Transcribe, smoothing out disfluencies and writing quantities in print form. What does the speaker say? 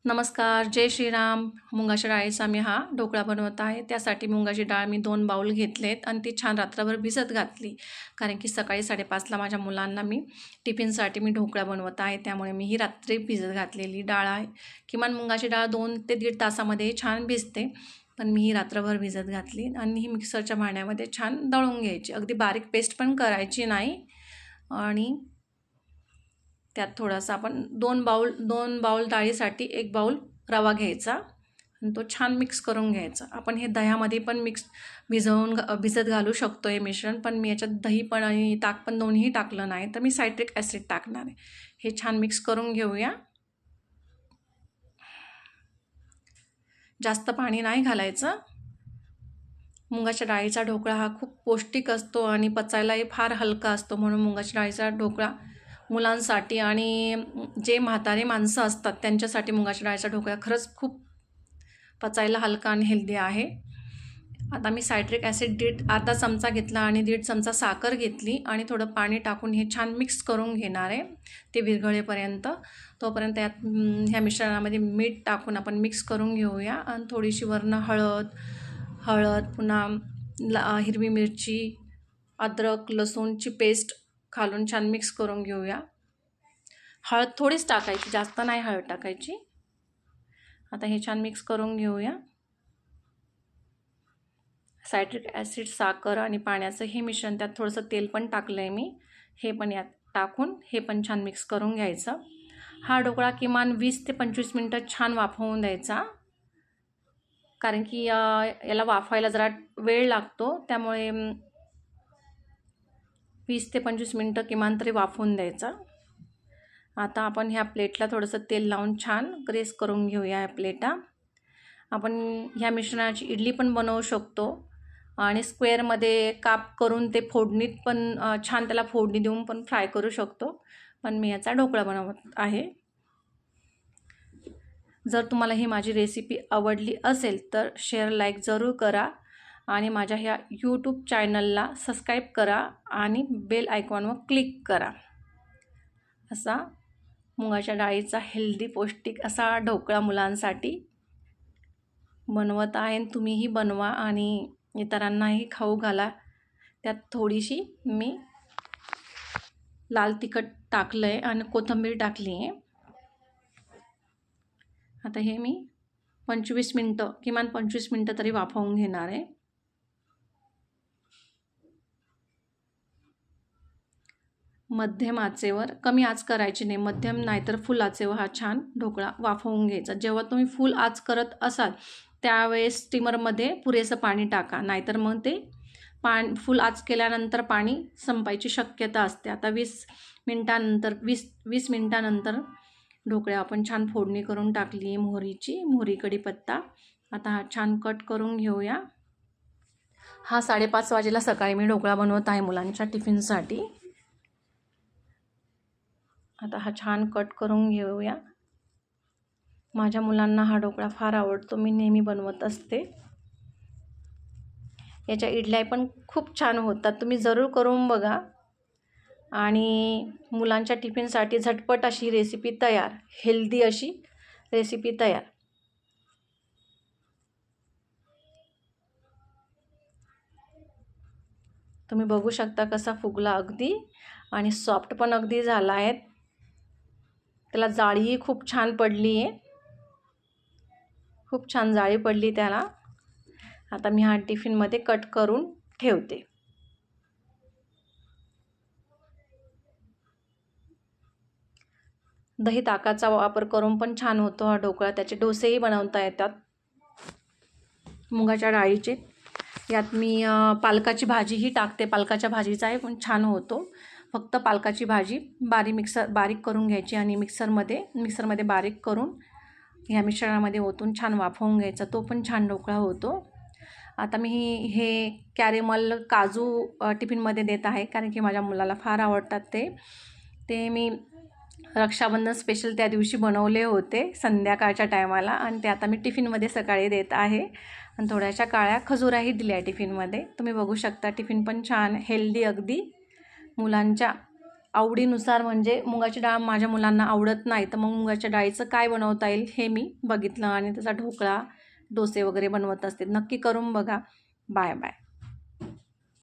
नमस्कार, जय श्रीराम. मुगाच्या डाळीचा मी हा ढोकळा बनवत आहे. त्यासाठी मुगाची डाळ मी 2 बाउल घेतलेत आणि ती छान रात्रभर भिजत घातली. कारण की सकाळी 5:30ला माझ्या मुलांना मी टिफिनसाठी ढोकळा बनवत आहे. त्यामुळे मी ही रात्री भिजत घातलेली डाळ आहे. किमान मुगाची डाळ 2 ते दीड तासामध्ये छान भिजते. पण मी ही रात्रभर भिजत घातली आणि ही मिक्सरच्या भांड्यामध्ये छान दळून घ्यायची. अगदी बारीक पेस्ट पण करायची नाही. आणि त्यात थोडासा आपण 2 बाउल डाळीसाठी 1 बाउल रवा घ्यायचा आणि तो छान मिक्स करून घ्यायचा. आपण हे दह्यामध्ये पण भिजत घालू शकतो हे मिश्रण, पण मी याच्यात दही पण आणि ताक पण दोन्हीही टाकलं नाही, तर मी सायट्रिक ॲसिड टाकणार आहे. हे छान मिक्स करून घेऊया. जास्त पाणी नाही घालायचं. मुगाच्या डाळीचा ढोकळा हा खूप पौष्टिक असतो आणि पचायलाही फार हलका असतो. म्हणून मुगाच्या डाळीचा ढोकळा मुलांसाठी आणि जे म्हातारे माणसं असतात त्यांच्यासाठी मुगाच्या डाळीचा ढोकळा खरंच खूप पचायला हलका आणि हेल्दी आहे. आता मी सायट्रिक ॲसिड अर्धा चमचा घेतला आणि 1.5 चमचा साखर घेतली आणि थोडं पाणी टाकून हे छान मिक्स करून घेणार आहे ते विरघळेपर्यंत. तोपर्यंत ह्या मिश्रणामध्ये मीठ टाकून आपण मिक्स करून घेऊया आणि थोडीशी वरनं हळद पुन्हा हिरवी मिरची, अद्रक लसूणची पेस्ट घालून छान मिक्स करून घेऊया. हळद थोडीच टाकायची, जास्त नाही हळद टाकायची. आता हे छान मिक्स करून घेऊया. सायट्रिक ॲसिड, साखर आणि पाण्याचं हे मिश्रण, त्यात थोडंसं तेल पण टाकलं आहे मी, हे पण यात टाकून हे पण छान मिक्स करून घ्यायचं. हा ढोकळा किमान 20 ते 25 मिनटं छान वाफवून द्यायचा, कारण की याला वाफायला जरा वेळ लागतो. त्यामुळे 20 ते 25 मिनटं किमान तरी वाफवून द्यायचा. आता आपण ह्या प्लेटला थोडंसं तेल लावून छान ग्रेस करून घेऊया. ह्या प्लेटा आपण ह्या मिश्रणाची इडली पण बनवू शकतो आणि स्क्वेअरमध्ये काप करून ते फोडणीत पण छान त्याला फोडणी देऊन पण फ्राय करू शकतो. पण मी याचा ढोकळा बनवत आहे. जर तुम्हाला ही माझी रेसिपी आवडली असेल तर शेअर, लाईक जरूर करा आणि माझ्या ह्या यूट्यूब चॅनलला सबस्क्राईब करा आणि बेल आयकॉनवर क्लिक करा. असा मुगाच्या डाळीचा हेल्दी पौष्टिक असा ढोकळा मुलांसाठी बनवत आहे. तुम्हीही बनवा आणि इतरांनाही खाऊ घाला. त्यात थोडीशी मी लाल तिखट टाकलं आहे आणि कोथिंबीर टाकली आहे. आता हे मी 25 मिनटं, किमान 25 मिनटं तरी वाफवून घेणार आहे. मध्यम आचेवर, कमी आच करायची नाही, मध्यम नाहीतर फुल आचेवर हा छान ढोकळा वाफवून घ्यायचा. जेव्हा तुम्ही फुल आच करत असाल त्यावेळेस स्टीमरमध्ये पुरेसं पाणी टाका, नाहीतर मग ते फुल आच केल्यानंतर पाणी संपायची शक्यता असते. आता 20 मिनटानंतर ढोकळ्या आपण छान फोडणी करून टाकली आहे. मोहरी, कढीपत्ता. आता हा छान कट करून घेऊया. हा 5:30 वाजेला सकाळी मी ढोकळा बनवत आहे मुलांच्या टिफिनसाठी. आता हा छान कट करून घेऊया. माझ्या मुलांना हा ढोकळा फार आवडतो, मी नेहमी बनवत असते. याच्या इडल्या पण खूप छान होतात, तुम्ही जरूर करून बघा. आणि मुलांच्या टिफिनसाठी झटपट अशी रेसिपी तयार, हेल्दी अशी रेसिपी तयार. तुम्ही बघू शकता कसा फुगला अगदी, आणि सॉफ्ट पण अगदी झाला आहे. त्याला जाळीही खूप छान पडली आहे, खूप छान जाळी पडली त्याला. आता मी हा टिफिनमध्ये कट करून ठेवते. दही ताकाचा वापर करून पण छान होतो हा ढोकळा. त्याचे डोसेही बनवता येतात मुगाच्या डाळीचे. यात मी पालकाची भाजीही टाकते, पालकाच्या भाजीचाही पण छान होतो. फक्त पालकाची भाजी बारीक करून घ्यायची आणि मिक्सरमध्ये बारीक करून ह्या मिश्रणामध्ये ओतून छान वाफवून घ्यायचा, तो पण छान ढोकळा होतो. आता मी हे कॅरेमल काजू टिफिनमध्ये देत आहे, कारण की माझ्या मुलाला फार आवडतात ते मी रक्षाबंधन स्पेशल त्या दिवशी बनवले होते संध्याकाळच्या टायमाला, आणि ते आता मी टिफिनमध्ये सकाळी देत आहे. आणि थोड्याशा काळ्या खजुराही दिल्या टिफिनमध्ये. तुम्ही बघू शकता टिफिन पण छान हेल्दी अगदी मुलांच्या आवडीनुसार, म्हणजे मुगाची डाळ माझ्या मुलांना आवडत नाही, तर मग मुगाच्या डाळीचं काय बनवता येईल हे मी बघितलं आणि त्याचा ढोकळा, डोसे वगैरे बनवत असते. नक्की करून बघा. Bye bye.